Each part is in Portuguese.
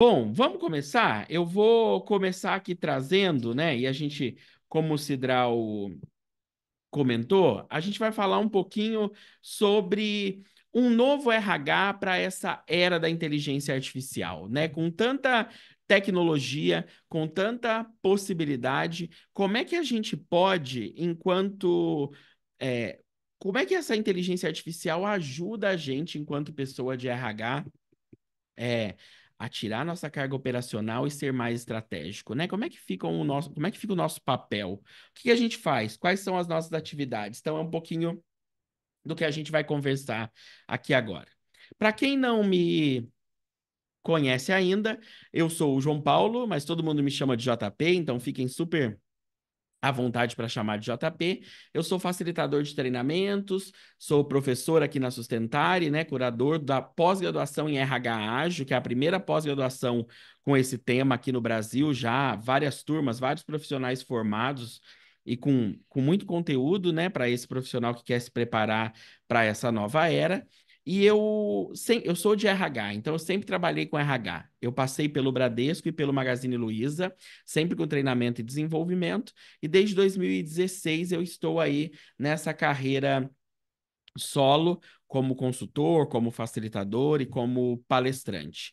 Bom, vamos começar? Eu vou começar aqui trazendo, né? E a gente, como o Cidral comentou, a gente vai falar um pouquinho sobre um novo RH para essa era da inteligência artificial, né? Com tanta tecnologia, com tanta possibilidade, como é que a gente pode, é, como é que essa inteligência artificial ajuda a gente, enquanto pessoa de RH, é, a tirar nossa carga operacional e ser mais estratégico, né? Como é que fica o nosso papel? O que que a gente faz? Quais são as nossas atividades? Então, é um pouquinho do que a gente vai conversar aqui agora. Para quem não me conhece ainda, eu sou o João Paulo, mas todo mundo me chama de JP, então fiquem super à vontade para chamar de JP. Eu sou facilitador de treinamentos, sou professor aqui na Sustentare, né, curador da pós-graduação em RH Ágil, que é a primeira pós-graduação com esse tema aqui no Brasil, já várias turmas, vários profissionais formados e com muito conteúdo, né, para esse profissional que quer se preparar para essa nova era. Eu sou de RH, então eu sempre trabalhei com RH. Eu passei pelo Bradesco e pelo Magazine Luiza, sempre com treinamento e desenvolvimento. E desde 2016 eu estou aí nessa carreira solo, como consultor, como facilitador e como palestrante.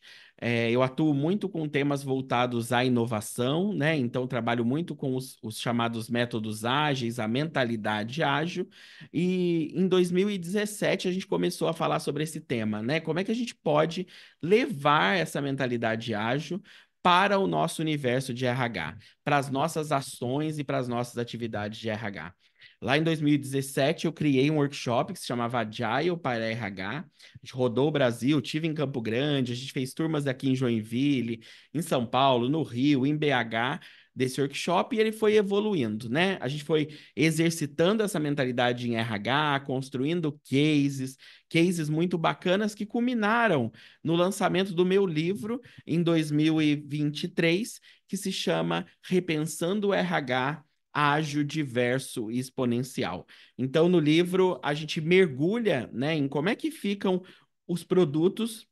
Eu atuo muito com temas voltados à inovação, né? Então, trabalho muito com os chamados métodos ágeis, a mentalidade ágil. E em 2017 a gente começou a falar sobre esse tema, né? Como é que a gente pode levar essa mentalidade ágil para o nosso universo de RH, para as nossas ações e para as nossas atividades de RH. Lá em 2017, eu criei um workshop que se chamava Agile para RH. A gente rodou o Brasil, tive em Campo Grande, a gente fez turmas aqui em Joinville, em São Paulo, no Rio, em BH, desse workshop, e ele foi evoluindo, né? A gente foi exercitando essa mentalidade em RH, construindo cases muito bacanas que culminaram no lançamento do meu livro em 2023, que se chama Repensando o RH ágil, diverso e exponencial. Então, no livro, a gente mergulha, né, em como é que ficam os produtos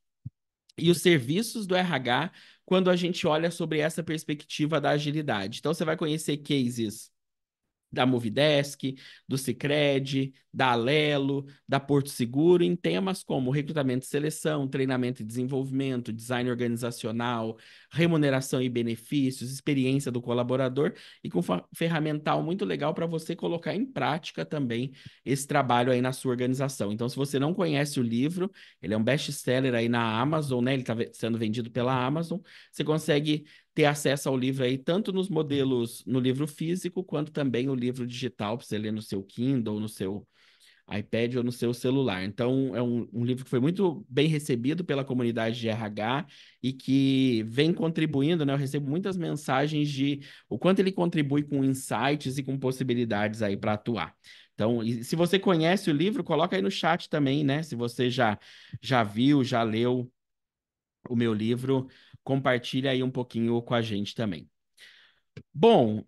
e os serviços do RH quando a gente olha sobre essa perspectiva da agilidade. Então, você vai conhecer cases da Movidesk, do Sicredi, da Alelo, da Porto Seguro, em temas como recrutamento e seleção, treinamento e desenvolvimento, design organizacional, remuneração e benefícios, experiência do colaborador e com ferramental muito legal para você colocar em prática também esse trabalho aí na sua organização. Então, se você não conhece o livro, ele é um best-seller aí na Amazon, né? Ele está sendo vendido pela Amazon. Você consegue ter acesso ao livro aí, tanto nos modelos, no livro físico, quanto também o livro digital, para você ler no seu Kindle, no seu iPad ou no seu celular. Então, é um livro que foi muito bem recebido pela comunidade de RH e que vem contribuindo, né? Eu recebo muitas mensagens de o quanto ele contribui com insights e com possibilidades aí para atuar. Então, e se você conhece o livro, coloca aí no chat também, né? Se você já viu, já leu o meu livro, compartilha aí um pouquinho com a gente também. Bom,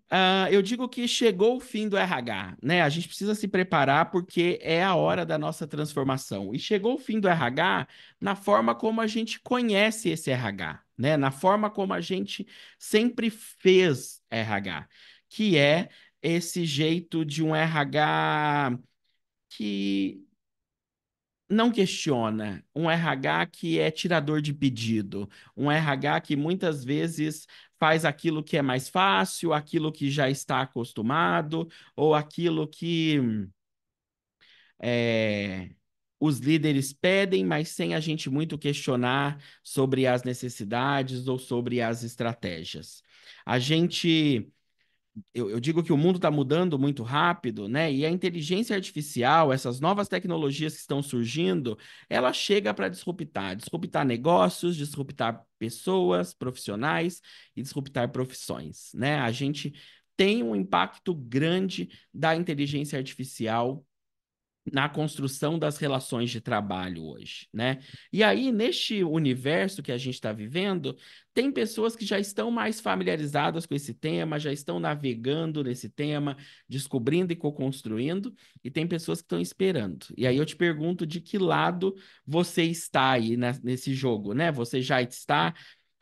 eu digo que chegou o fim do RH, né? A gente precisa se preparar porque é a hora da nossa transformação. E chegou o fim do RH na forma como a gente conhece esse RH, né? Na forma como a gente sempre fez RH, que é esse jeito de um RH que não questiona, um RH que é tirador de pedido, um RH que muitas vezes faz aquilo que é mais fácil, aquilo que já está acostumado, ou aquilo que é, os líderes pedem, mas sem a gente muito questionar sobre as necessidades ou sobre as estratégias. A gente eu digo que o mundo está mudando muito rápido, né? E a inteligência artificial, essas novas tecnologias que estão surgindo, ela chega para disruptar negócios, disruptar pessoas, profissionais e disruptar profissões, né? A gente tem um impacto grande da inteligência artificial na construção das relações de trabalho hoje, né? E aí, neste universo que a gente está vivendo, tem pessoas que já estão mais familiarizadas com esse tema, já estão navegando nesse tema, descobrindo e co-construindo, e tem pessoas que estão esperando. E aí eu te pergunto de que lado você está aí nesse jogo, né? Você já está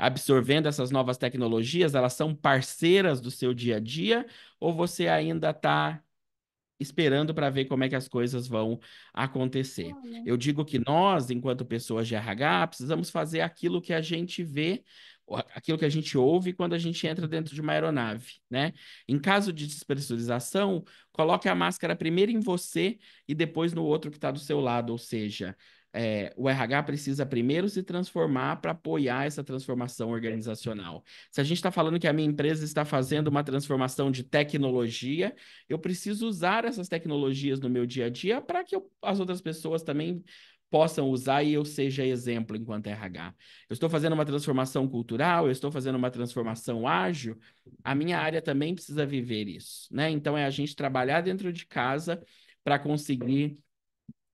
absorvendo essas novas tecnologias? Elas são parceiras do seu dia a dia? Ou você ainda está esperando para ver como é que as coisas vão acontecer? Olha, Eu digo que nós, enquanto pessoas de RH, precisamos fazer aquilo que a gente vê, aquilo que a gente ouve quando a gente entra dentro de uma aeronave, né? Em caso de despressurização, coloque a máscara primeiro em você e depois no outro que está do seu lado, ou seja, o RH precisa primeiro se transformar para apoiar essa transformação organizacional. Se a gente está falando que a minha empresa está fazendo uma transformação de tecnologia, eu preciso usar essas tecnologias no meu dia a dia para que as outras pessoas também possam usar e eu seja exemplo enquanto RH. Eu estou fazendo uma transformação cultural, eu estou fazendo uma transformação ágil, a minha área também precisa viver isso, né? Então é a gente trabalhar dentro de casa para conseguir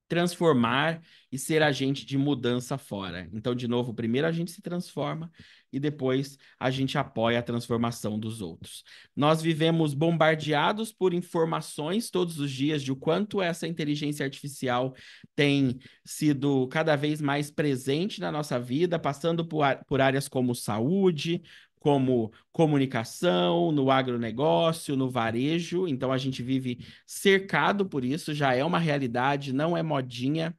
transformar e ser agente de mudança fora. Então, de novo, primeiro a gente se transforma e depois a gente apoia a transformação dos outros. Nós vivemos bombardeados por informações todos os dias de o quanto essa inteligência artificial tem sido cada vez mais presente na nossa vida, passando por áreas como saúde, como comunicação, no agronegócio, no varejo. Então a gente vive cercado por isso, já é uma realidade, não é modinha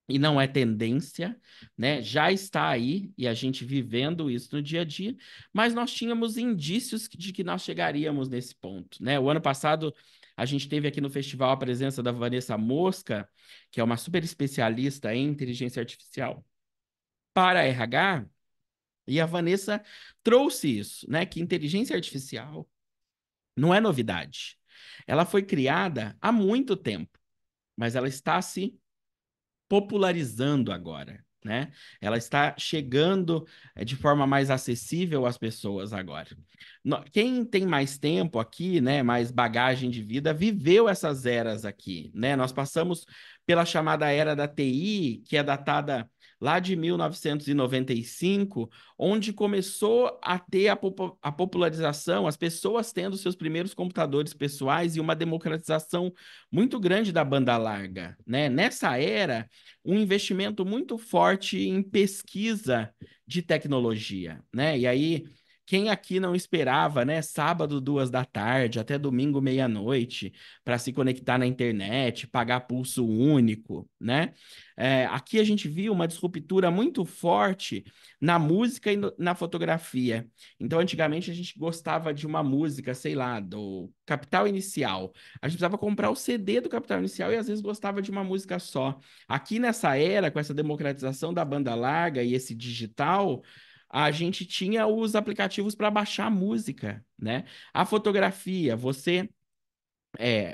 e não é tendência, né? Já está aí e a gente vivendo isso no dia a dia, mas nós tínhamos indícios de que nós chegaríamos nesse ponto, né? O ano passado a gente teve aqui no festival a presença da Vanessa Mosca, que é uma super especialista em inteligência artificial para RH, e a Vanessa trouxe isso, né? Que inteligência artificial não é novidade. Ela foi criada há muito tempo, mas ela está se popularizando agora, né? Ela está chegando de forma mais acessível às pessoas agora. Quem tem mais tempo aqui, né, mais bagagem de vida, viveu essas eras aqui, né? Nós passamos pela chamada era da TI, que é datada lá de 1995, onde começou a ter a popularização, as pessoas tendo seus primeiros computadores pessoais e uma democratização muito grande da banda larga, né? Nessa era, um investimento muito forte em pesquisa de tecnologia, né? E aí, quem aqui não esperava, né? Sábado, 2 da tarde, até domingo, meia-noite, para se conectar na internet, pagar pulso único, né? Aqui a gente viu uma disruptura muito forte na música e na fotografia. Então, antigamente, a gente gostava de uma música, sei lá, do Capital Inicial. A gente precisava comprar o CD do Capital Inicial e às vezes gostava de uma música só. Aqui nessa era, com essa democratização da banda larga e esse digital, a gente tinha os aplicativos para baixar música, né? A fotografia,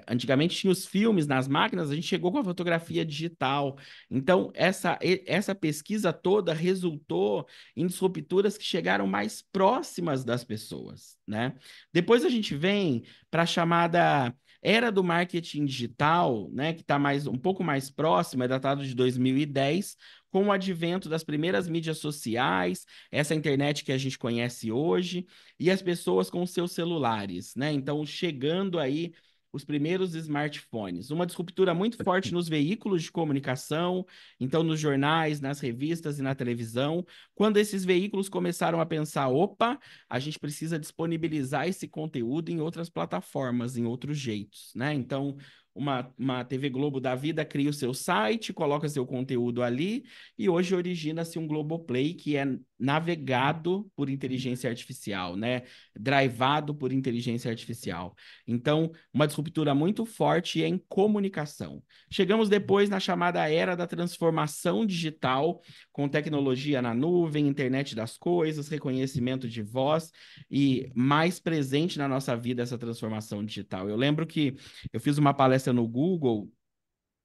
antigamente tinha os filmes nas máquinas, a gente chegou com a fotografia digital. Então, essa pesquisa toda resultou em disrupturas que chegaram mais próximas das pessoas, né? Depois a gente vem para a chamada era do marketing digital, né, que está um pouco mais próxima, é datado de 2010, com o advento das primeiras mídias sociais, essa internet que a gente conhece hoje, e as pessoas com seus celulares, né? Então, chegando aí os primeiros smartphones. Uma disruptura muito forte nos veículos de comunicação, então nos jornais, nas revistas e na televisão, quando esses veículos começaram a pensar, opa, a gente precisa disponibilizar esse conteúdo em outras plataformas, em outros jeitos, né? Então, uma TV Globo da vida cria o seu site, coloca seu conteúdo ali, e hoje origina-se um Globoplay que é navegado por inteligência artificial, né? Drivado por inteligência artificial. Então, uma disruptura muito forte em comunicação. Chegamos depois na chamada era da transformação digital, com tecnologia na nuvem, internet das coisas, reconhecimento de voz e mais presente na nossa vida essa transformação digital. Eu lembro que eu fiz uma palestra no Google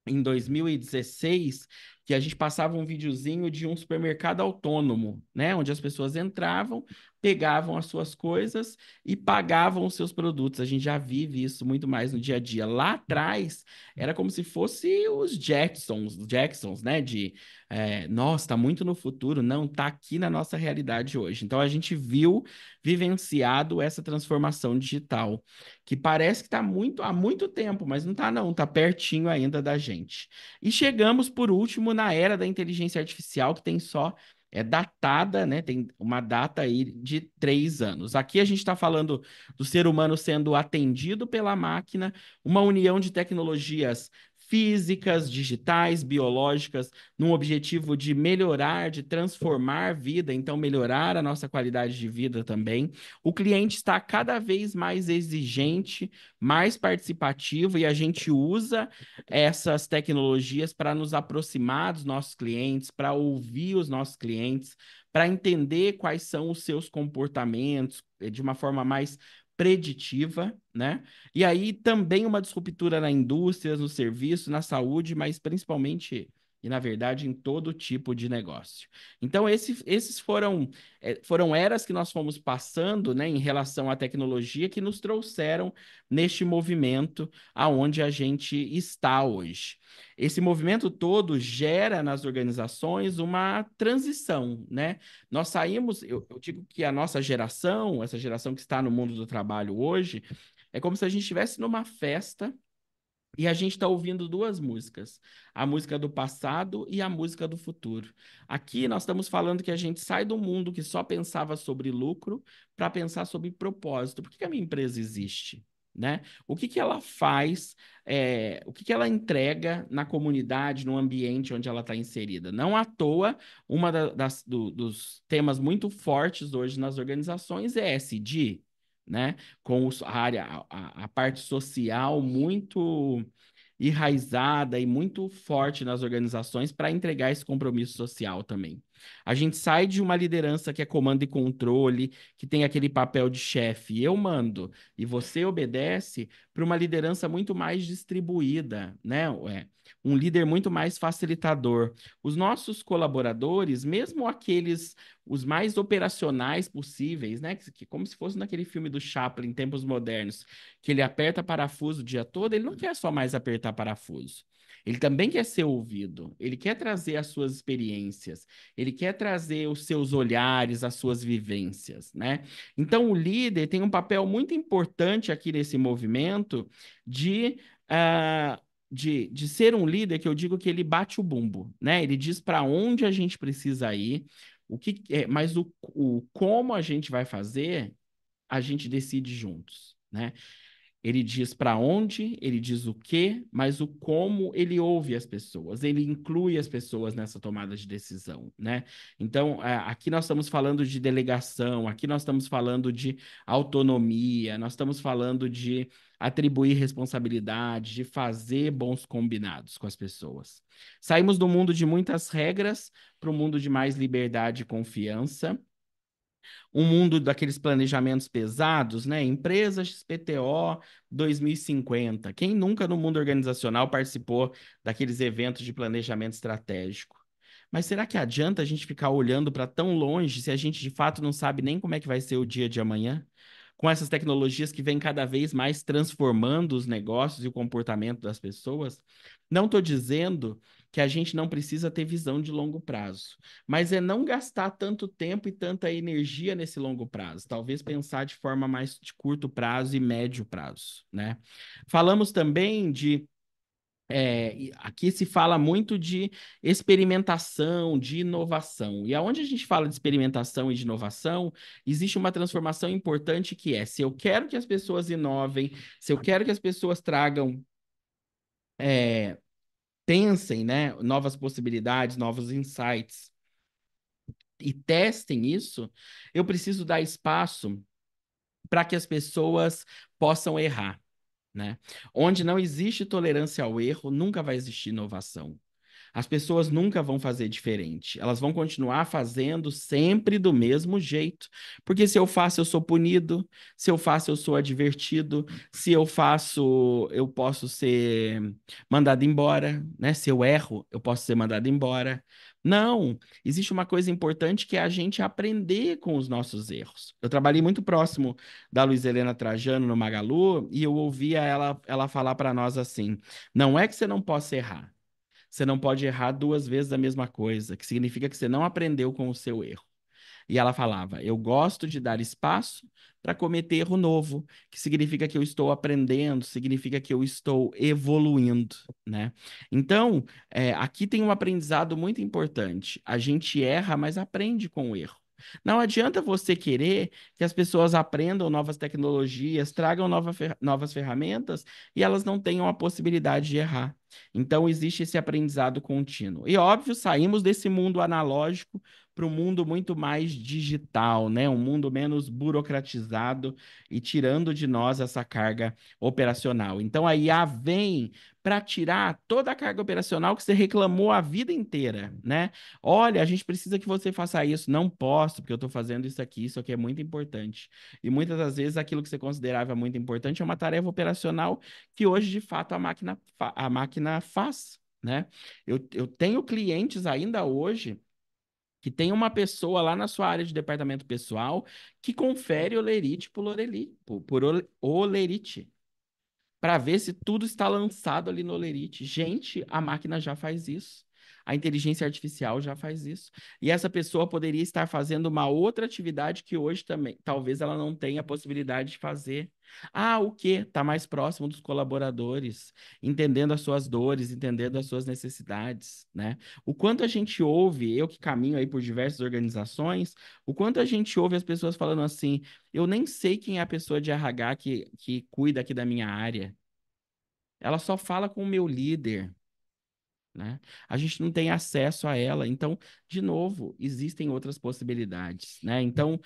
em 2016, que a gente passava um videozinho de um supermercado autônomo, né? Onde as pessoas entravam, pegavam as suas coisas e pagavam os seus produtos. A gente já vive isso muito mais no dia a dia. Lá atrás, era como se fosse os Jacksons, né? Nossa, tá muito no futuro. Não, tá aqui na nossa realidade hoje. Então, a gente vivenciado essa transformação digital que parece que está há muito tempo, mas não está não, está pertinho ainda da gente. E chegamos, por último, na era da inteligência artificial, que tem só é datada, né? Tem uma data aí de 3 anos. Aqui a gente está falando do ser humano sendo atendido pela máquina, uma união de tecnologias físicas, digitais, biológicas, num objetivo de melhorar, de transformar a vida, então melhorar a nossa qualidade de vida também. O cliente está cada vez mais exigente, mais participativo, e a gente usa essas tecnologias para nos aproximar dos nossos clientes, para ouvir os nossos clientes, para entender quais são os seus comportamentos de uma forma mais preditiva, né? E aí também uma disruptura na indústria, no serviço, na saúde, mas principalmente e, na verdade, em todo tipo de negócio. Então, esses foram eras que nós fomos passando, né, em relação à tecnologia que nos trouxeram neste movimento aonde a gente está hoje. Esse movimento todo gera nas organizações uma transição, né? Nós saímos, eu digo que a nossa geração, essa geração que está no mundo do trabalho hoje, é como se a gente estivesse numa festa e a gente está ouvindo duas músicas, a música do passado e a música do futuro. Aqui nós estamos falando que a gente sai do mundo que só pensava sobre lucro para pensar sobre propósito. Por que que a minha empresa existe? Né? O que que ela faz, o que que ela entrega na comunidade, no ambiente onde ela está inserida? Não à toa, dos temas muito fortes hoje nas organizações é SD, né? Com a área, a parte social muito enraizada e muito forte nas organizações para entregar esse compromisso social também. A gente sai de uma liderança que é comando e controle, que tem aquele papel de chefe, eu mando e você obedece, para uma liderança muito mais distribuída, né? Um líder muito mais facilitador. Os nossos colaboradores, mesmo aqueles os mais operacionais possíveis, né? Como se fosse naquele filme do Chaplin, em tempos modernos, que ele aperta parafuso o dia todo, ele não quer só mais apertar parafuso. Ele também quer ser ouvido, ele quer trazer as suas experiências, ele quer trazer os seus olhares, as suas vivências, né? Então, o líder tem um papel muito importante aqui nesse movimento de, ah, de ser um líder que eu digo que ele bate o bumbo, né? Ele diz para onde a gente precisa ir, mas o como a gente vai fazer, a gente decide juntos, né? Ele diz para onde, ele diz o quê, mas o como ele ouve as pessoas, ele inclui as pessoas nessa tomada de decisão, né? Então, aqui nós estamos falando de delegação, aqui nós estamos falando de autonomia, nós estamos falando de atribuir responsabilidade, de fazer bons combinados com as pessoas. Saímos do mundo de muitas regras para o mundo de mais liberdade e confiança, um mundo daqueles planejamentos pesados, né? Empresa XPTO 2050. Quem nunca no mundo organizacional participou daqueles eventos de planejamento estratégico? Mas será que adianta a gente ficar olhando para tão longe se a gente de fato não sabe nem como é que vai ser o dia de amanhã? Com essas tecnologias que vêm cada vez mais transformando os negócios e o comportamento das pessoas? Não estou dizendo que a gente não precisa ter visão de longo prazo, mas é não gastar tanto tempo e tanta energia nesse longo prazo. Talvez pensar de forma mais de curto prazo e médio prazo, né? Falamos também de aqui se fala muito de experimentação, de inovação. E aonde a gente fala de experimentação e de inovação, existe uma transformação importante que é: se eu quero que as pessoas inovem, se eu quero que as pessoas tragam, é, pensem, né, novas possibilidades, novos insights e testem isso, eu preciso dar espaço para que as pessoas possam errar, né? Onde não existe tolerância ao erro, nunca vai existir inovação. As pessoas nunca vão fazer diferente. Elas vão continuar fazendo sempre do mesmo jeito. Porque se eu faço, eu sou punido. Se eu faço, eu sou advertido. Se eu faço, eu posso ser mandado embora, né? Se eu erro, eu posso ser mandado embora. Não, existe uma coisa importante que é a gente aprender com os nossos erros. Eu trabalhei muito próximo da Luiz Helena Trajano no Magalu e eu ouvia ela falar para nós assim: não é que você não possa errar. Você não pode errar duas vezes a mesma coisa, que significa que você não aprendeu com o seu erro. E ela falava: eu gosto de dar espaço para cometer erro novo, que significa que eu estou aprendendo, significa que eu estou evoluindo, né? Então, aqui tem um aprendizado muito importante. A gente erra, mas aprende com o erro. Não adianta você querer que as pessoas aprendam novas tecnologias, tragam novas ferramentas e elas não tenham a possibilidade de errar. Então, existe esse aprendizado contínuo. E, óbvio, saímos desse mundo analógico para um mundo muito mais digital, né? Um mundo menos burocratizado e tirando de nós essa carga operacional. Então, a IA vem para tirar toda a carga operacional que você reclamou a vida inteira, né? Olha, a gente precisa que você faça isso. Não posso, porque eu estou fazendo isso aqui é muito importante. E muitas das vezes aquilo que você considerava muito importante é uma tarefa operacional que hoje, de fato, a máquina faz, né? Eu tenho clientes ainda hoje que tem uma pessoa lá na sua área de departamento pessoal que confere olerite por olerite para ver se tudo está lançado ali no Olerite. Gente, a máquina já faz isso. A inteligência artificial já faz isso. E essa pessoa poderia estar fazendo uma outra atividade que hoje também, talvez ela não tenha a possibilidade de fazer. Ah, o quê? Está mais próximo dos colaboradores, entendendo as suas dores, entendendo as suas necessidades, né? O quanto a gente ouve, eu que caminho aí por diversas organizações, o quanto a gente ouve as pessoas falando assim: eu nem sei quem é a pessoa de RH que cuida aqui da minha área. Ela só fala com o meu líder, né? A gente não tem acesso a ela. Então, de novo, existem outras possibilidades, né? Então,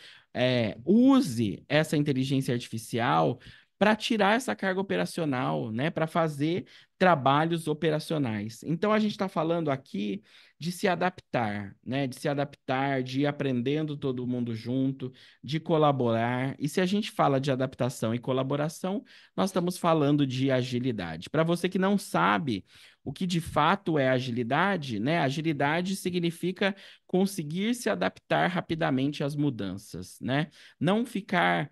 use essa inteligência artificial para tirar essa carga operacional, né? Para fazer trabalhos operacionais. Então, a gente está falando aqui de se adaptar, né? De se adaptar, de ir aprendendo todo mundo junto, de colaborar. E se a gente fala de adaptação e colaboração, nós estamos falando de agilidade. Para você que não sabe o que de fato é agilidade, né? Agilidade significa conseguir se adaptar rapidamente às mudanças, né? Não ficar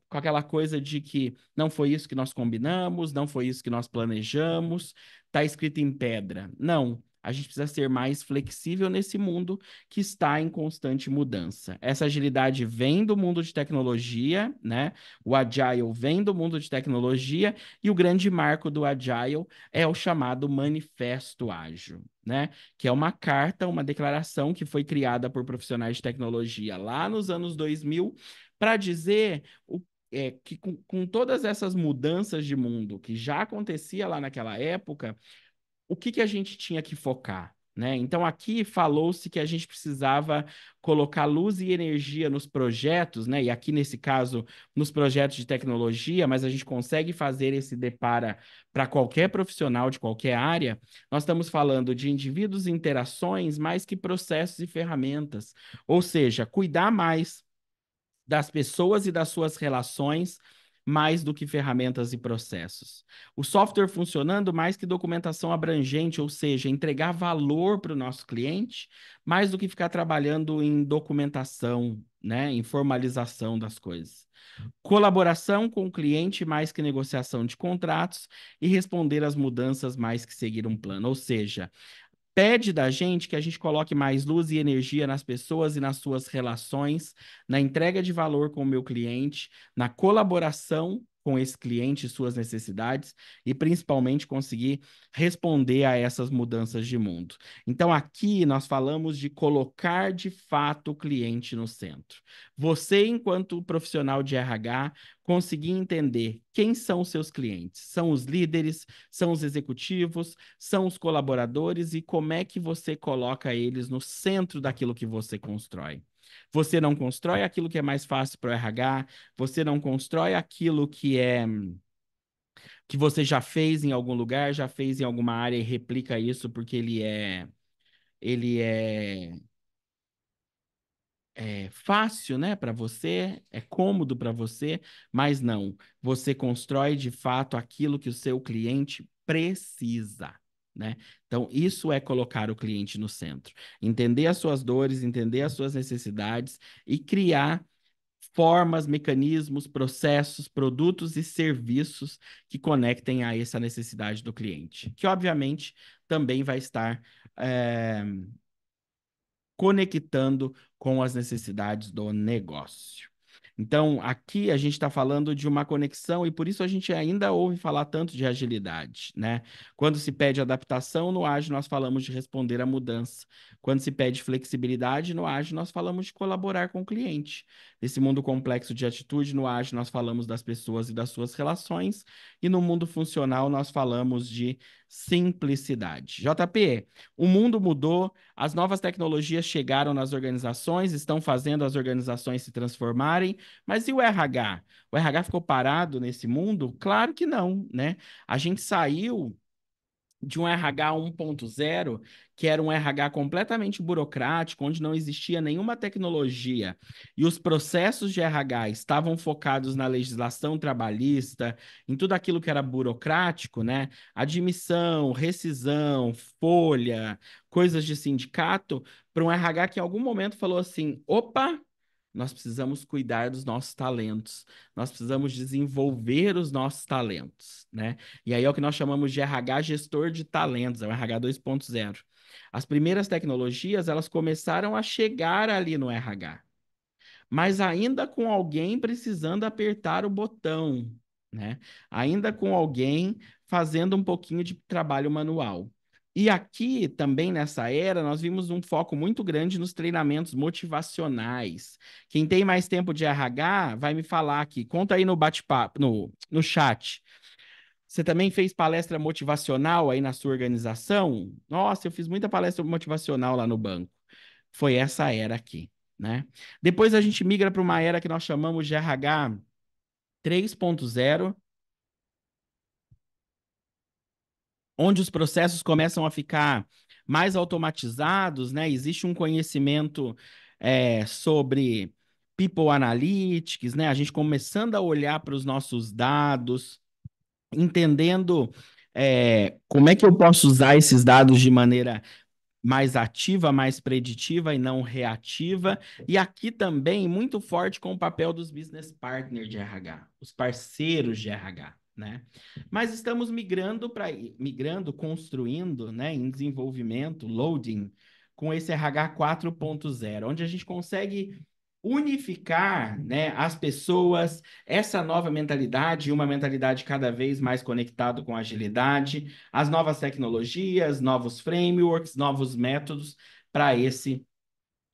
com aquela coisa de que não foi isso que nós combinamos, não foi isso que nós planejamos, está escrito em pedra. Não. A gente precisa ser mais flexível nesse mundo que está em constante mudança. Essa agilidade vem do mundo de tecnologia, né? O Agile vem do mundo de tecnologia e o grande marco do Agile é o chamado Manifesto Ágil, né? Que é uma carta, uma declaração que foi criada por profissionais de tecnologia lá nos anos 2000 para dizer que com todas essas mudanças de mundo que já acontecia lá naquela época, o que a gente tinha que focar, né? Então aqui falou-se que a gente precisava colocar luz e energia nos projetos, né? E aqui nesse caso nos projetos de tecnologia, mas a gente consegue fazer esse depara para qualquer profissional de qualquer área. Nós estamos falando de indivíduos e interações mais que processos e ferramentas, ou seja, cuidar mais das pessoas e das suas relações mais do que ferramentas e processos. O software funcionando mais que documentação abrangente, ou seja, entregar valor para o nosso cliente, mais do que ficar trabalhando em documentação, né, em formalização das coisas. Colaboração com o cliente mais que negociação de contratos e responder às mudanças mais que seguir um plano. Ou seja, pede da gente que a gente coloque mais luz e energia nas pessoas e nas suas relações, na entrega de valor com o meu cliente, na colaboração com esse cliente e suas necessidades e principalmente conseguir responder a essas mudanças de mundo. Então aqui nós falamos de colocar de fato o cliente no centro. Você, enquanto profissional de RH, conseguir entender quem são os seus clientes. São os líderes, são os executivos, são os colaboradores e como é que você coloca eles no centro daquilo que você constrói. Você não constrói aquilo que é mais fácil para o RH, você não constrói aquilo que você já fez em algum lugar, já fez em alguma área e replica isso porque ele é fácil, né, para você, é cômodo para você, mas não. Você constrói de fato aquilo que o seu cliente precisa, né? Então, isso é colocar o cliente no centro. Entender as suas dores, entender as suas necessidades e criar formas, mecanismos, processos, produtos e serviços que conectem a essa necessidade do cliente, que obviamente também vai estar eh, conectando com as necessidades do negócio. Então, aqui a gente está falando de uma conexão e por isso a gente ainda ouve falar tanto de agilidade, né? Quando se pede adaptação, no ágil nós falamos de responder à mudança. Quando se pede flexibilidade, no ágil nós falamos de colaborar com o cliente. Nesse mundo complexo de atitude, no ágil nós falamos das pessoas e das suas relações, e no mundo funcional nós falamos de simplicidade. JP, o mundo mudou, as novas tecnologias chegaram nas organizações, estão fazendo as organizações se transformarem, mas e o RH? O RH ficou parado nesse mundo? Claro que não, né? A gente saiu de um RH 1.0, que era um RH completamente burocrático, onde não existia nenhuma tecnologia, e os processos de RH estavam focados na legislação trabalhista, em tudo aquilo que era burocrático, né? Admissão, rescisão, folha, coisas de sindicato, para um RH que em algum momento falou assim: opa, nós precisamos cuidar dos nossos talentos, nós precisamos desenvolver os nossos talentos, né? E aí é o que nós chamamos de RH gestor de talentos, é o RH 2.0. As primeiras tecnologias, elas começaram a chegar ali no RH, mas ainda com alguém precisando apertar o botão, né? Ainda com alguém fazendo um pouquinho de trabalho manual. E aqui, também nessa era, nós vimos um foco muito grande nos treinamentos motivacionais. Quem tem mais tempo de RH vai me falar aqui. Conta aí no bate-papo, no chat. Você também fez palestra motivacional aí na sua organização? Nossa, eu fiz muita palestra motivacional lá no banco. Foi essa era aqui, né? Depois a gente migra para uma era que nós chamamos de RH 3.0, onde os processos começam a ficar mais automatizados, né? Existe um conhecimento sobre People Analytics, né? A gente começando a olhar para os nossos dados, entendendo como é que eu posso usar esses dados de maneira mais ativa, mais preditiva e não reativa. E aqui também muito forte com o papel dos business partners de RH, os parceiros de RH, né? Mas estamos migrando, construindo, né, em desenvolvimento, loading, com esse RH 4.0, onde a gente consegue unificar, né, as pessoas, essa nova mentalidade, uma mentalidade cada vez mais conectada com a agilidade, as novas tecnologias, novos frameworks, novos métodos para esse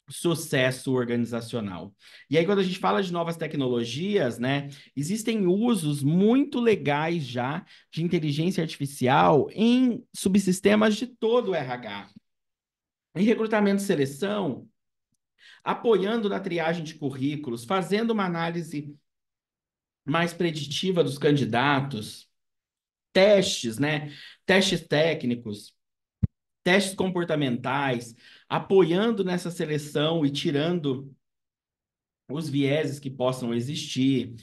sucesso organizacional. E aí, quando a gente fala de novas tecnologias, né, existem usos muito legais já de inteligência artificial em subsistemas de todo o RH. Em recrutamento e seleção, apoiando na triagem de currículos, fazendo uma análise mais preditiva dos candidatos, testes, né? Testes técnicos, testes comportamentais, apoiando nessa seleção e tirando os vieses que possam existir.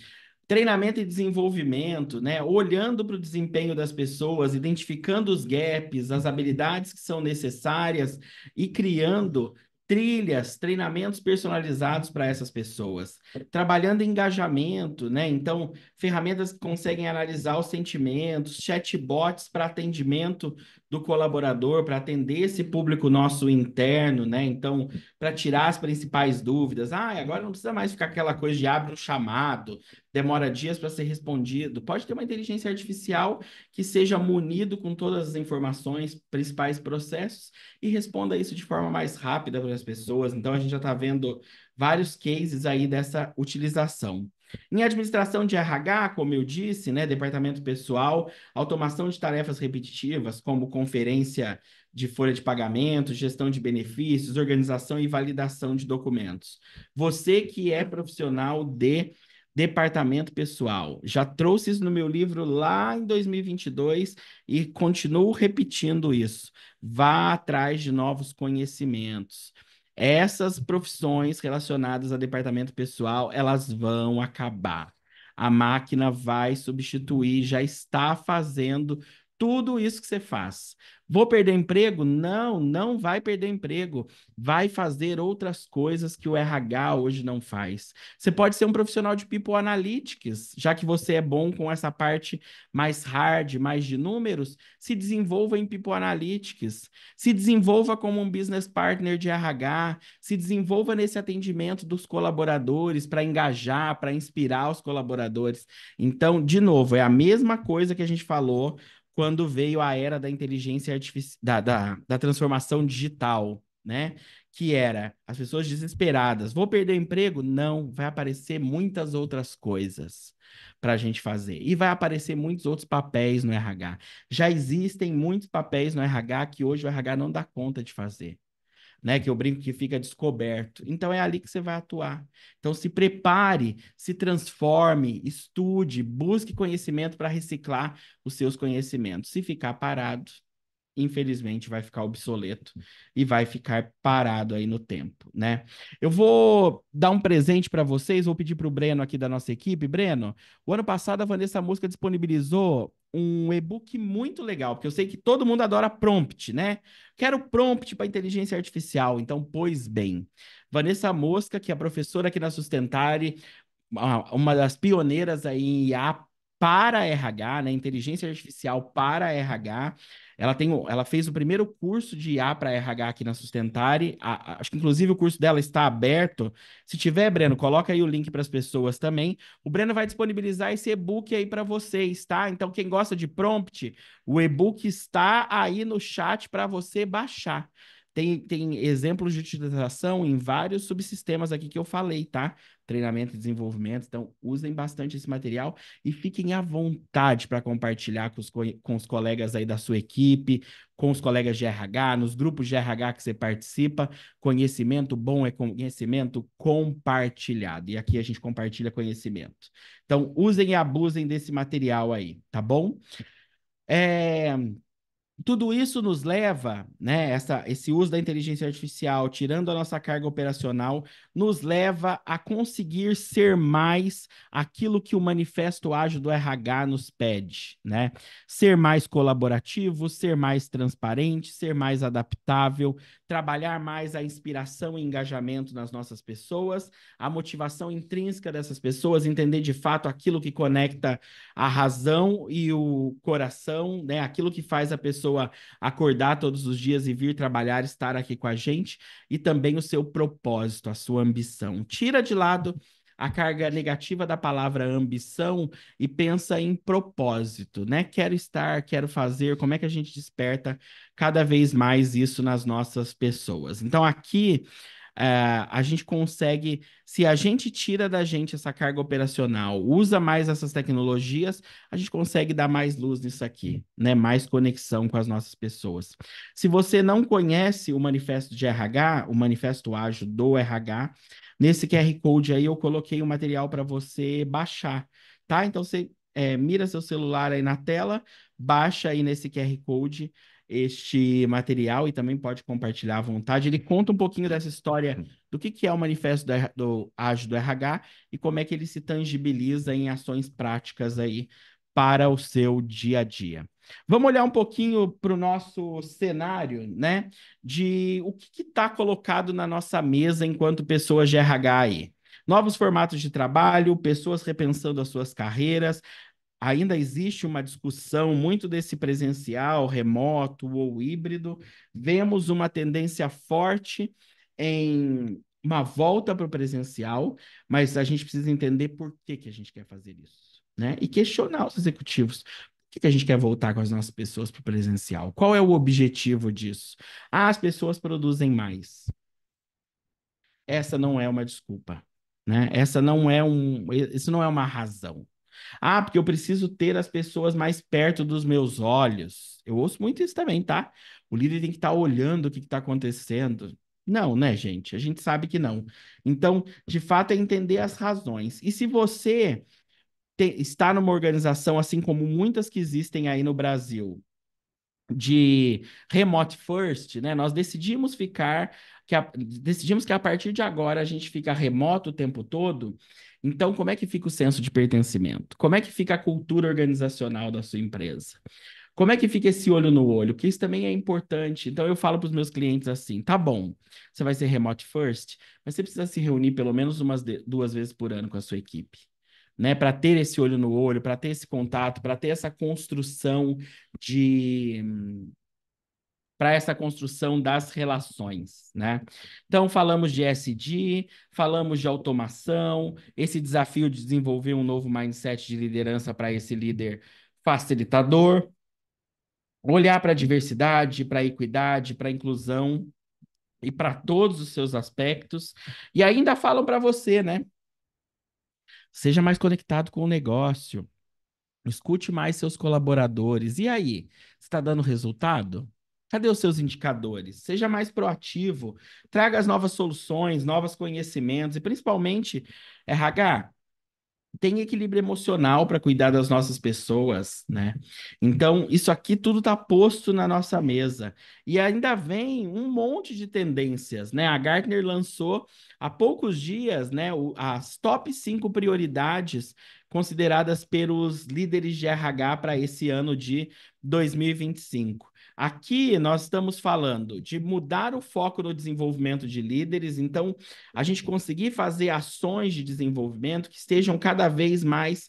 Treinamento e desenvolvimento, né? Olhando para o desempenho das pessoas, identificando os gaps, as habilidades que são necessárias e criando trilhas, treinamentos personalizados para essas pessoas. Trabalhando em engajamento, né? Então, ferramentas que conseguem analisar os sentimentos, chatbots para atendimento do colaborador, para atender esse público nosso interno, né? Então, para tirar as principais dúvidas. Ah, agora não precisa mais ficar aquela coisa de abre um chamado, demora dias para ser respondido. Pode ter uma inteligência artificial que seja munido com todas as informações, principais processos, e responda isso de forma mais rápida para as pessoas. Então, a gente já está vendo vários cases aí dessa utilização. Em administração de RH, como eu disse, né, departamento pessoal, automação de tarefas repetitivas, como conferência de folha de pagamento, gestão de benefícios, organização e validação de documentos. Você que é profissional de departamento pessoal. Já trouxe isso no meu livro lá em 2022 e continuo repetindo isso. Vá atrás de novos conhecimentos. Essas profissões relacionadas a departamento pessoal, elas vão acabar. A máquina vai substituir, já está fazendo tudo isso que você faz. Vou perder emprego? Não, não vai perder emprego. Vai fazer outras coisas que o RH hoje não faz. Você pode ser um profissional de People Analytics, já que você é bom com essa parte mais hard, mais de números, se desenvolva em People Analytics, se desenvolva como um business partner de RH, se desenvolva nesse atendimento dos colaboradores para engajar, para inspirar os colaboradores. Então, de novo, é a mesma coisa que a gente falou quando veio a era da inteligência artificial, da transformação digital, né? Que era as pessoas desesperadas. Vou perder o emprego? Não, vai aparecer muitas outras coisas para a gente fazer. E vai aparecer muitos outros papéis no RH. Já existem muitos papéis no RH que hoje o RH não dá conta de fazer, né? Que eu brinco que fica descoberto. Então é ali que você vai atuar. Então se prepare, se transforme, estude, busque conhecimento para reciclar os seus conhecimentos. Se ficar parado, infelizmente vai ficar obsoleto e vai ficar parado aí no tempo, né? Eu vou dar um presente para vocês, vou pedir para o Breno aqui da nossa equipe. Breno, o ano passado a Vanessa Musca disponibilizou um e-book muito legal, porque eu sei que todo mundo adora prompt, né? Quero prompt para inteligência artificial, então, pois bem. Vanessa Mosca, que é professora aqui na Sustentare, uma das pioneiras aí em IA para RH, né? Inteligência artificial para RH. Ela fez o primeiro curso de IA para RH aqui na Sustentare. Acho que inclusive o curso dela está aberto. Se tiver, Breno, coloca aí o link para as pessoas também. O Breno vai disponibilizar esse e-book aí para vocês, tá? Então, quem gosta de prompt, o e-book está aí no chat para você baixar. Tem exemplos de utilização em vários subsistemas aqui que eu falei, tá? Treinamento e desenvolvimento. Então, usem bastante esse material e fiquem à vontade para compartilhar com os colegas aí da sua equipe, com os colegas de RH, nos grupos de RH que você participa. Conhecimento bom é conhecimento compartilhado. E aqui a gente compartilha conhecimento. Então, usem e abusem desse material aí, tá bom? É, tudo isso nos leva, né, esse uso da inteligência artificial, tirando a nossa carga operacional, nos leva a conseguir ser mais aquilo que o Manifesto Ágil do RH nos pede, né? Ser mais colaborativo, ser mais transparente, ser mais adaptável, trabalhar mais a inspiração e engajamento nas nossas pessoas, a motivação intrínseca dessas pessoas, entender de fato aquilo que conecta a razão e o coração, né? Aquilo que faz a pessoa acordar todos os dias e vir trabalhar, estar aqui com a gente, e também o seu propósito, a sua ambição. Tira de lado a carga negativa da palavra ambição e pensa em propósito, né? Quero estar, quero fazer, como é que a gente desperta cada vez mais isso nas nossas pessoas? Então, aqui a gente consegue, se a gente tira da gente essa carga operacional, usa mais essas tecnologias, a gente consegue dar mais luz nisso aqui, né? Mais conexão com as nossas pessoas. Se você não conhece o manifesto de RH, o manifesto ágil do RH, nesse QR Code aí eu coloquei o material para você baixar, tá? Então você mira seu celular aí na tela, baixa aí nesse QR Code este material e também pode compartilhar à vontade. Ele conta um pouquinho dessa história do que é o manifesto do Ágil do RH e como é que ele se tangibiliza em ações práticas aí para o seu dia a dia. Vamos olhar um pouquinho para o nosso cenário, né? De o que está colocado na nossa mesa enquanto pessoas de RH aí. Novos formatos de trabalho, pessoas repensando as suas carreiras, ainda existe uma discussão muito desse presencial, remoto ou híbrido. Vemos uma tendência forte em uma volta para o presencial, mas a gente precisa entender por que que a gente quer fazer isso, né? E questionar os executivos. Por que que a gente quer voltar com as nossas pessoas para o presencial? Qual é o objetivo disso? Ah, as pessoas produzem mais. Essa não é uma desculpa, né? Isso não é uma razão. Ah, porque eu preciso ter as pessoas mais perto dos meus olhos. Eu ouço muito isso também, tá? O líder tem que estar olhando o que está acontecendo. Não, né, gente? A gente sabe que não. Então, de fato, é entender as razões. E se você está numa organização, assim como muitas que existem aí no Brasil, de remote first, né? Nós decidimos que a partir de agora a gente fica remoto o tempo todo. Então, como é que fica o senso de pertencimento? Como é que fica a cultura organizacional da sua empresa? Como é que fica esse olho no olho? Porque isso também é importante. Então eu falo para os meus clientes assim: tá bom, você vai ser remote first, mas você precisa se reunir pelo menos duas vezes por ano com a sua equipe. Né, para ter esse olho no olho, para ter esse contato, para ter essa construção de para essa construção das relações, né? Então, falamos de SD, falamos de automação, esse desafio de desenvolver um novo mindset de liderança para esse líder facilitador, olhar para a diversidade, para a equidade, para a inclusão e para todos os seus aspectos. E ainda falam para você, né? Seja mais conectado com o negócio. Escute mais seus colaboradores. E aí, está dando resultado? Cadê os seus indicadores? Seja mais proativo, traga as novas soluções, novos conhecimentos e principalmente, RH, tem equilíbrio emocional para cuidar das nossas pessoas, né? Então, isso aqui tudo está posto na nossa mesa. E ainda vem um monte de tendências, né? A Gartner lançou há poucos dias, né, as top 5 prioridades consideradas pelos líderes de RH para esse ano de 2025. Aqui nós estamos falando de mudar o foco no desenvolvimento de líderes, então a gente conseguir fazer ações de desenvolvimento que estejam cada vez mais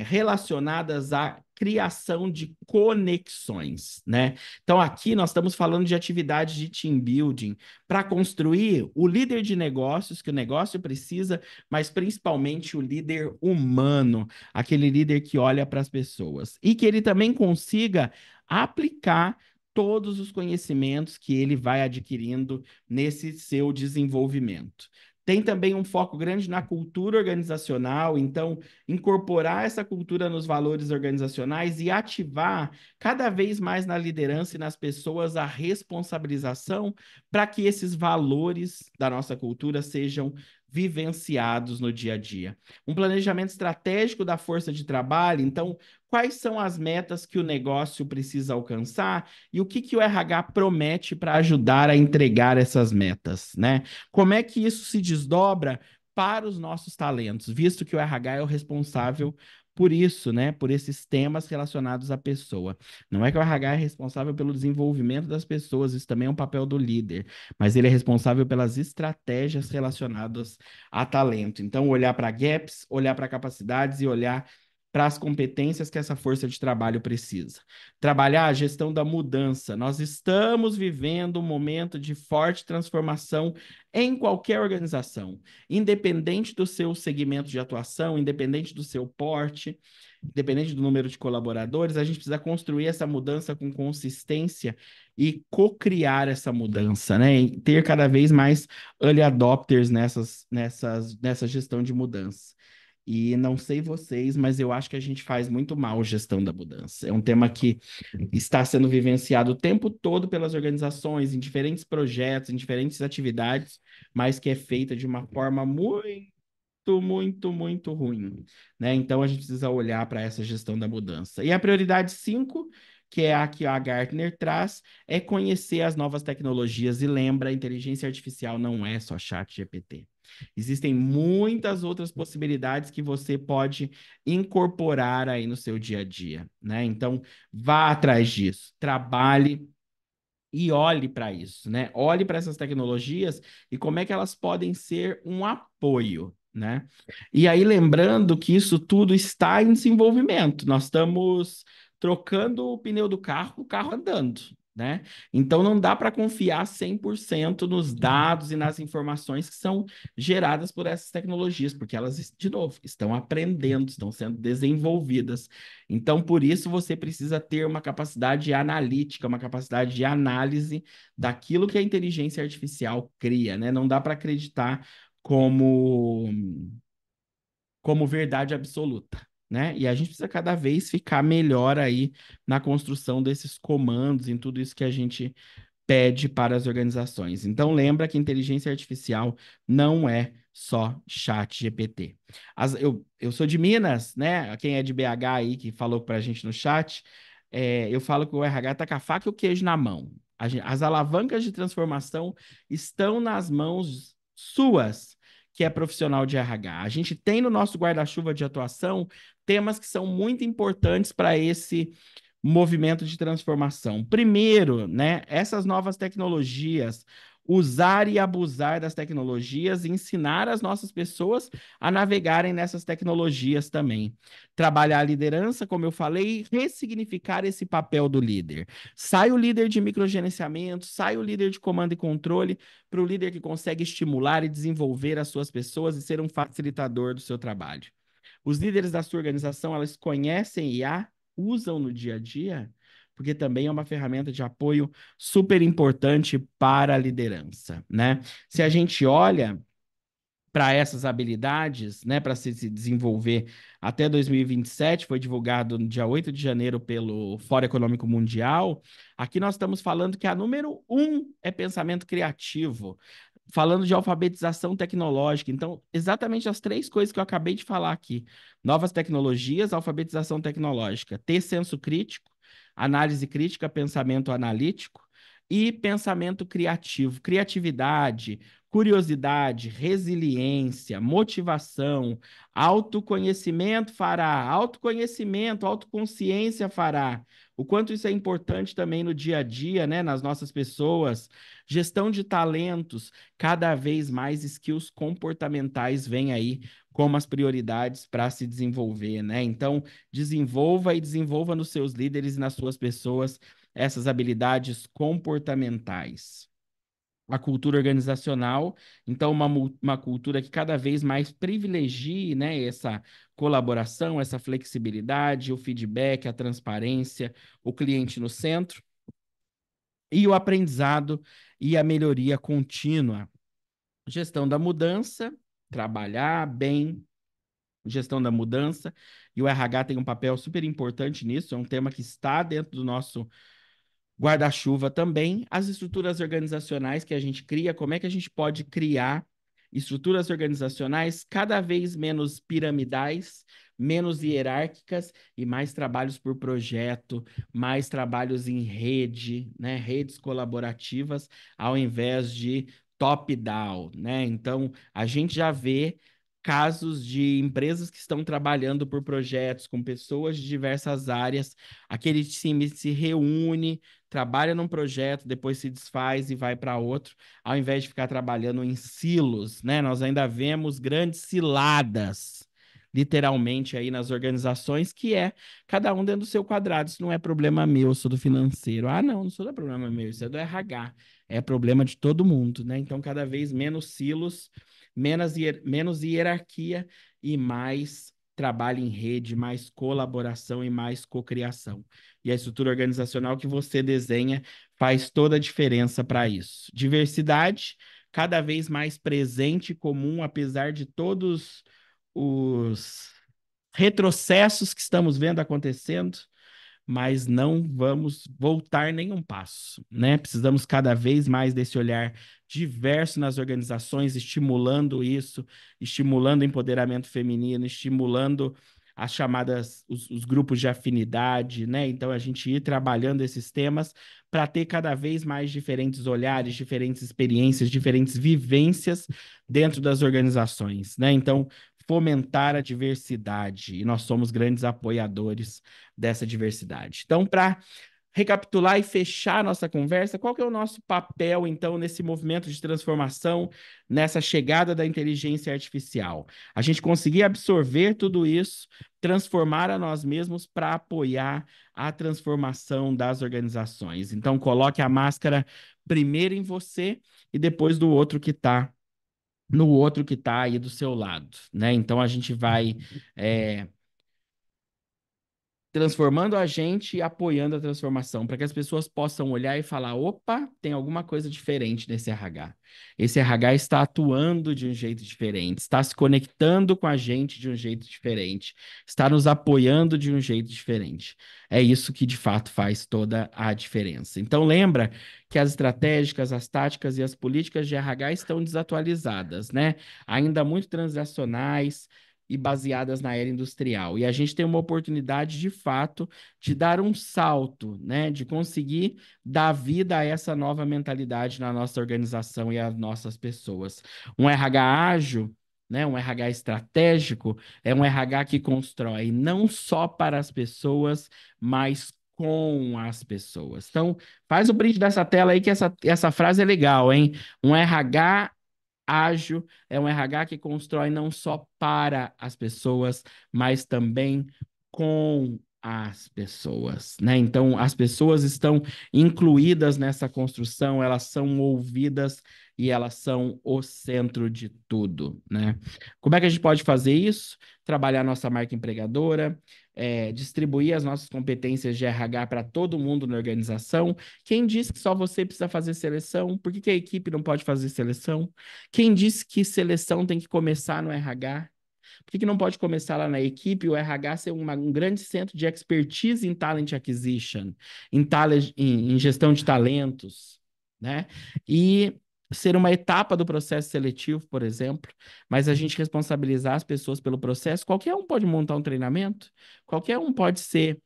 relacionadas à criação de conexões, né? Então, aqui nós estamos falando de atividades de team building para construir o líder de negócios que o negócio precisa, mas principalmente o líder humano, aquele líder que olha para as pessoas e que ele também consiga aplicar todos os conhecimentos que ele vai adquirindo nesse seu desenvolvimento. Tem também um foco grande na cultura organizacional, então incorporar essa cultura nos valores organizacionais e ativar cada vez mais na liderança e nas pessoas a responsabilização para que esses valores da nossa cultura sejam vivenciados no dia a dia. Um planejamento estratégico da força de trabalho, então, quais são as metas que o negócio precisa alcançar e o que que o RH promete para ajudar a entregar essas metas, né? Como é que isso se desdobra para os nossos talentos, visto que o RH é o responsável por isso, né? Por esses temas relacionados à pessoa. Não é que o RH é responsável pelo desenvolvimento das pessoas, isso também é um papel do líder, mas ele é responsável pelas estratégias relacionadas a talento. Então, olhar para gaps, olhar para capacidades e olhar para as competências que essa força de trabalho precisa. Trabalhar a gestão da mudança. Nós estamos vivendo um momento de forte transformação em qualquer organização, independente do seu segmento de atuação, independente do seu porte, independente do número de colaboradores, a gente precisa construir essa mudança com consistência e co-criar essa mudança, né? E ter cada vez mais early adopters nessa gestão de mudança. E não sei vocês, mas eu acho que a gente faz muito mal gestão da mudança. É um tema que está sendo vivenciado o tempo todo pelas organizações, em diferentes projetos, em diferentes atividades, mas que é feita de uma forma muito ruim, né? Então a gente precisa olhar para essa gestão da mudança. E a prioridade 5, que é a que a Gartner traz, é conhecer as novas tecnologias e lembra, a inteligência artificial não é só chat GPT. Existem muitas outras possibilidades que você pode incorporar aí no seu dia a dia, né? Então, vá atrás disso, trabalhe e olhe para isso, né? Olhe para essas tecnologias e como é que elas podem ser um apoio, né? E aí, lembrando que isso tudo está em desenvolvimento. Nós estamos trocando o pneu do carro, o carro andando, né? Então, não dá para confiar 100% nos dados e nas informações que são geradas por essas tecnologias, porque elas, de novo, estão aprendendo, estão sendo desenvolvidas. Então, por isso, você precisa ter uma capacidade analítica, uma capacidade de análise daquilo que a inteligência artificial cria, né? Não dá para acreditar como, como verdade absoluta, né? E a gente precisa cada vez ficar melhor aí na construção desses comandos, em tudo isso que a gente pede para as organizações. Então, lembra que inteligência artificial não é só chat GPT. Eu sou de Minas, né? Quem é de BH aí que falou para a gente no chat, eu falo que o RH está com a faca e o queijo na mão. As alavancas de transformação estão nas mãos suas, que é profissional de RH. A gente tem no nosso guarda-chuva de atuação temas que são muito importantes para esse movimento de transformação. Primeiro, né, essas novas tecnologias, usar e abusar das tecnologias e ensinar as nossas pessoas a navegarem nessas tecnologias também. Trabalhar a liderança, como eu falei, ressignificar esse papel do líder. Sai o líder de microgerenciamento, sai o líder de comando e controle para o líder que consegue estimular e desenvolver as suas pessoas e ser um facilitador do seu trabalho. Os líderes da sua organização, elas conhecem IA, usam no dia a dia, porque também é uma ferramenta de apoio super importante para a liderança, né? Se a gente olha para essas habilidades, né, para se desenvolver até 2027, foi divulgado no dia 8 de janeiro pelo Fórum Econômico Mundial. Aqui nós estamos falando que a número um é pensamento criativo, falando de alfabetização tecnológica. Então, exatamente as três coisas que eu acabei de falar aqui: novas tecnologias, alfabetização tecnológica, ter senso crítico, análise crítica, pensamento analítico e pensamento criativo, criatividade, curiosidade, resiliência, motivação, autoconhecimento fará, autoconhecimento, autoconsciência fará. O quanto isso é importante também no dia a dia, né, nas nossas pessoas. Gestão de talentos, cada vez mais skills comportamentais vêm aí como as prioridades para se desenvolver, né? Então, desenvolva e desenvolva nos seus líderes e nas suas pessoas essas habilidades comportamentais. A cultura organizacional, então uma cultura que cada vez mais privilegie, né, essa colaboração, essa flexibilidade, o feedback, a transparência, o cliente no centro e o aprendizado e a melhoria contínua. Gestão da mudança, trabalhar bem, gestão da mudança, e o RH tem um papel super importante nisso, é um tema que está dentro do nosso guarda-chuva também, as estruturas organizacionais que a gente cria, como é que a gente pode criar estruturas organizacionais cada vez menos piramidais, menos hierárquicas e mais trabalhos por projeto, mais trabalhos em rede, né, redes colaborativas, ao invés de top-down, né? Então, a gente já vê casos de empresas que estão trabalhando por projetos com pessoas de diversas áreas, aquele time se reúne, trabalha num projeto, depois se desfaz e vai para outro, ao invés de ficar trabalhando em silos, né? Nós ainda vemos grandes ciladas, literalmente, aí nas organizações, que é cada um dentro do seu quadrado. Isso não é problema meu, eu sou do financeiro. Ah, não, não sou do problema meu, isso é do RH. É problema de todo mundo, né? Então, cada vez menos silos, menos hierarquia e mais trabalho em rede, mais colaboração e mais cocriação. E a estrutura organizacional que você desenha faz toda a diferença para isso. Diversidade, cada vez mais presente e comum, apesar de todos os retrocessos que estamos vendo acontecendo, mas não vamos voltar nenhum passo, né? Precisamos cada vez mais desse olhar diverso nas organizações, estimulando isso, estimulando o empoderamento feminino, estimulando as chamadas, os grupos de afinidade, né? Então, a gente ir trabalhando esses temas para ter cada vez mais diferentes olhares, diferentes experiências, diferentes vivências dentro das organizações, né? Então, fomentar a diversidade, e nós somos grandes apoiadores dessa diversidade. Então, para recapitular e fechar nossa conversa, qual que é o nosso papel, então, nesse movimento de transformação, nessa chegada da inteligência artificial? A gente conseguir absorver tudo isso, transformar a nós mesmos para apoiar a transformação das organizações. Então, coloque a máscara primeiro em você e depois do outro que está no outro que está aí do seu lado, né? Então a gente vai transformando a gente e apoiando a transformação, para que as pessoas possam olhar e falar: opa, tem alguma coisa diferente nesse RH. Esse RH está atuando de um jeito diferente, está se conectando com a gente de um jeito diferente, está nos apoiando de um jeito diferente. É isso que de fato faz toda a diferença. Então lembra que as estratégicas, as táticas e as políticas de RH estão desatualizadas, né? Ainda muito transacionais e baseadas na era industrial. E a gente tem uma oportunidade, de fato, de dar um salto, né? De conseguir dar vida a essa nova mentalidade na nossa organização e às nossas pessoas. Um RH ágil, né? Um RH estratégico, é um RH que constrói não só para as pessoas, mas com as pessoas. Então, faz o print dessa tela aí que essa frase é legal, hein? Um RH ágil é um RH que constrói não só para as pessoas, mas também com as pessoas, né? Então, as pessoas estão incluídas nessa construção, elas são ouvidas e elas são o centro de tudo, né? Como é que a gente pode fazer isso? Trabalhar nossa marca empregadora, distribuir as nossas competências de RH para todo mundo na organização. Quem disse que só você precisa fazer seleção? Por que que a equipe não pode fazer seleção? Quem disse que seleção tem que começar no RH? Por que que não pode começar lá na equipe e o RH ser um grande centro de expertise em talent acquisition, em gestão de talentos, né? E ser uma etapa do processo seletivo, por exemplo, mas a gente responsabilizar as pessoas pelo processo. Qualquer um pode montar um treinamento, qualquer um pode ser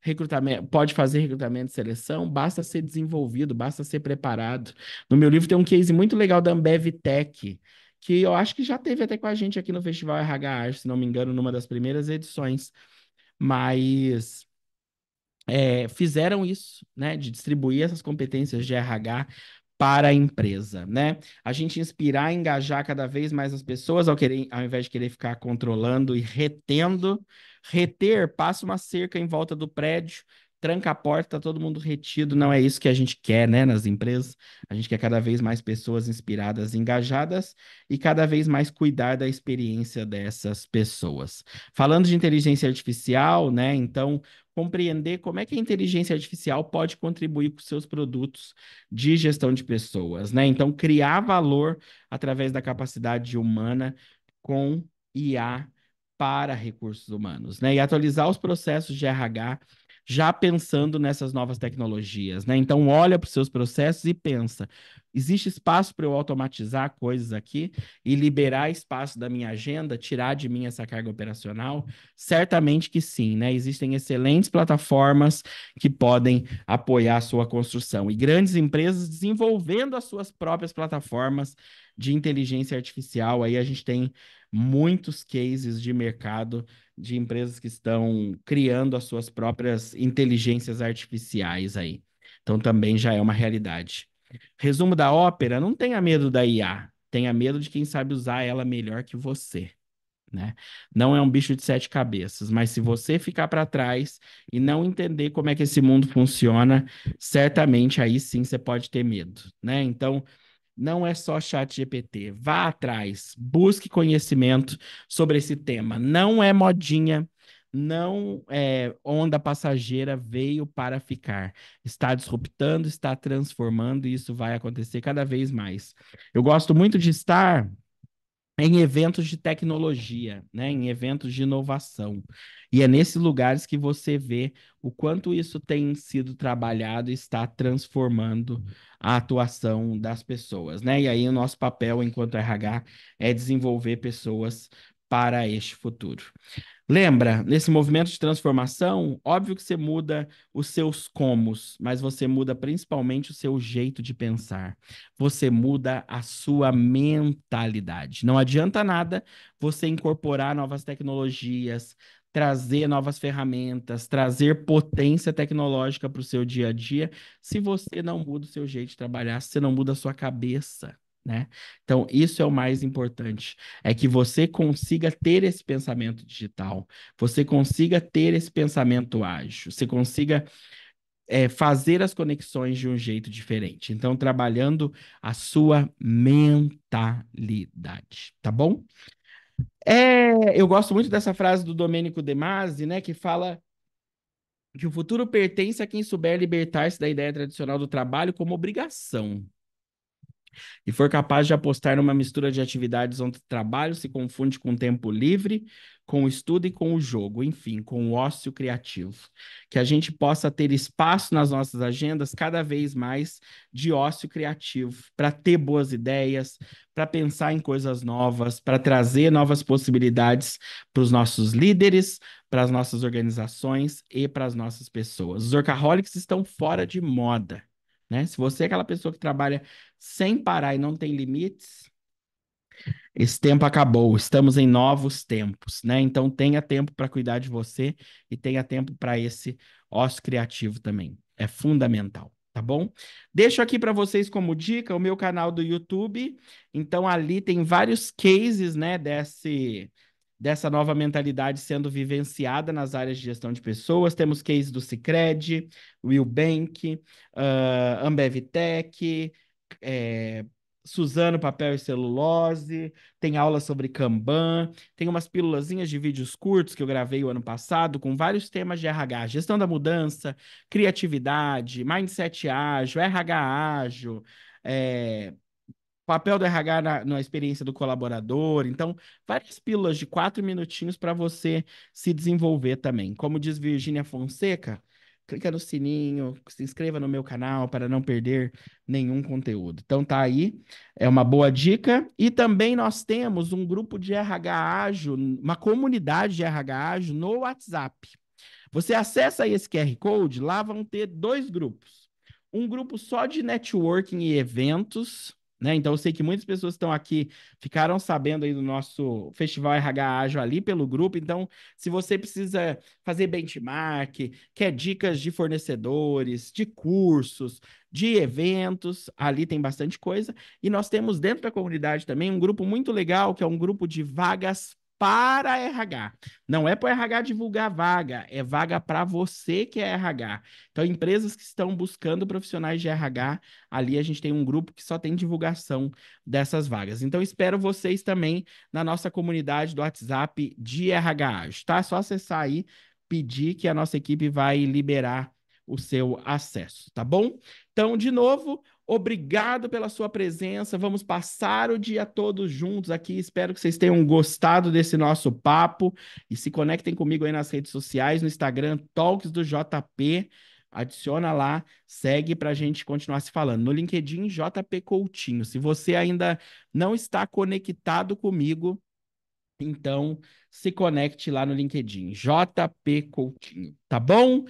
recrutamento, pode fazer recrutamento e seleção, basta ser desenvolvido, basta ser preparado. No meu livro tem um case muito legal da Ambev Tech, que eu acho que já teve até com a gente aqui no Festival RH Arte, se não me engano, numa das primeiras edições. Mas fizeram isso, né, de distribuir essas competências de RH para a empresa, né? A gente inspirar e engajar cada vez mais as pessoas ao invés de querer ficar controlando e retendo. Reter, passa uma cerca em volta do prédio, tranca a porta, tá todo mundo retido. Não é isso que a gente quer, né, nas empresas. A gente quer cada vez mais pessoas inspiradas, engajadas e cada vez mais cuidar da experiência dessas pessoas. Falando de inteligência artificial, né? Então, compreender como é que a inteligência artificial pode contribuir com seus produtos de gestão de pessoas, né? Então, criar valor através da capacidade humana com IA para recursos humanos, né? E atualizar os processos de RH já pensando nessas novas tecnologias, né? Então, olha para os seus processos e pensa: existe espaço para eu automatizar coisas aqui e liberar espaço da minha agenda, tirar de mim essa carga operacional? Certamente que sim, né? Existem excelentes plataformas que podem apoiar a sua construção e grandes empresas desenvolvendo as suas próprias plataformas de inteligência artificial. Aí a gente tem muitos cases de mercado de empresas que estão criando as suas próprias inteligências artificiais aí. Então também já é uma realidade. Resumo da ópera: não tenha medo da IA, tenha medo de quem sabe usar ela melhor que você, né? Não é um bicho de sete cabeças, mas se você ficar para trás e não entender como é que esse mundo funciona, certamente aí sim você pode ter medo, né? Então, não é só chat GPT. Vá atrás, busque conhecimento sobre esse tema. Não é modinha, não é onda passageira, veio para ficar. Está disruptando, está transformando, e isso vai acontecer cada vez mais. Eu gosto muito de estar em eventos de tecnologia, né, em eventos de inovação. E é nesses lugares que você vê o quanto isso tem sido trabalhado e está transformando a atuação das pessoas, né? E aí o nosso papel enquanto RH é desenvolver pessoas para este futuro. Lembra, nesse movimento de transformação, óbvio que você muda os seus comos, mas você muda principalmente o seu jeito de pensar. Você muda a sua mentalidade. Não adianta nada você incorporar novas tecnologias, trazer novas ferramentas, trazer potência tecnológica para o seu dia a dia, se você não muda o seu jeito de trabalhar, se você não muda a sua cabeça, né? Então, isso é o mais importante, é que você consiga ter esse pensamento digital, você consiga ter esse pensamento ágil, você consiga fazer as conexões de um jeito diferente. Então, trabalhando a sua mentalidade, tá bom? Eu gosto muito dessa frase do Domênico De Masi, né, que fala que o futuro pertence a quem souber libertar-se da ideia tradicional do trabalho como obrigação e for capaz de apostar numa mistura de atividades onde o trabalho se confunde com o tempo livre, com o estudo e com o jogo, enfim, com o ócio criativo. Que a gente possa ter espaço nas nossas agendas cada vez mais de ócio criativo, para ter boas ideias, para pensar em coisas novas, para trazer novas possibilidades para os nossos líderes, para as nossas organizações e para as nossas pessoas. Os workaholics estão fora de moda, né? Se você é aquela pessoa que trabalha sem parar e não tem limites, Esse tempo acabou, estamos em novos tempos, né? Então tenha tempo para cuidar de você e tenha tempo para esse ócio criativo também. É fundamental, tá bom? Deixo aqui para vocês como dica o meu canal do YouTube. Então ali tem vários cases, né, dessa nova mentalidade sendo vivenciada nas áreas de gestão de pessoas. Temos case do Sicredi, Will Bank, Ambev Tech, é, Suzano Papel e Celulose, tem aula sobre Kanban, tem umas pílulazinhas de vídeos curtos que eu gravei o ano passado com vários temas de RH, gestão da mudança, criatividade, mindset ágil, RH ágil, é, papel do RH na experiência do colaborador. Então, várias pílulas de 4 minutinhos para você se desenvolver também. Como diz Virgínia Fonseca, clica no sininho, se inscreva no meu canal para não perder nenhum conteúdo. Então, tá aí, é uma boa dica. E também nós temos um grupo de RH ágil, uma comunidade de RH ágil no WhatsApp. Você acessa aí esse QR Code, lá vão ter dois grupos. Um grupo só de networking e eventos, né? Então eu sei que muitas pessoas que estão aqui ficaram sabendo aí do nosso Festival RH Ágil ali pelo grupo. Então, se você precisa fazer benchmark, quer dicas de fornecedores, de cursos, de eventos, ali tem bastante coisa. E nós temos dentro da comunidade também um grupo muito legal, que é um grupo de vagas para RH. Não é para o RH divulgar vaga, é vaga para você que é RH. Então, empresas que estão buscando profissionais de RH, ali a gente tem um grupo que só tem divulgação dessas vagas. Então, espero vocês também na nossa comunidade do WhatsApp de RH Ágil, tá? É só acessar aí, pedir que a nossa equipe vai liberar o seu acesso, tá bom? Então, de novo, obrigado pela sua presença. Vamos passar o dia todos juntos aqui. Espero que vocês tenham gostado desse nosso papo e se conectem comigo aí nas redes sociais, no Instagram, Talks do JP. Adiciona lá, segue para a gente continuar se falando. No LinkedIn, JP Coutinho. Se você ainda não está conectado comigo, então se conecte lá no LinkedIn, JP Coutinho, tá bom?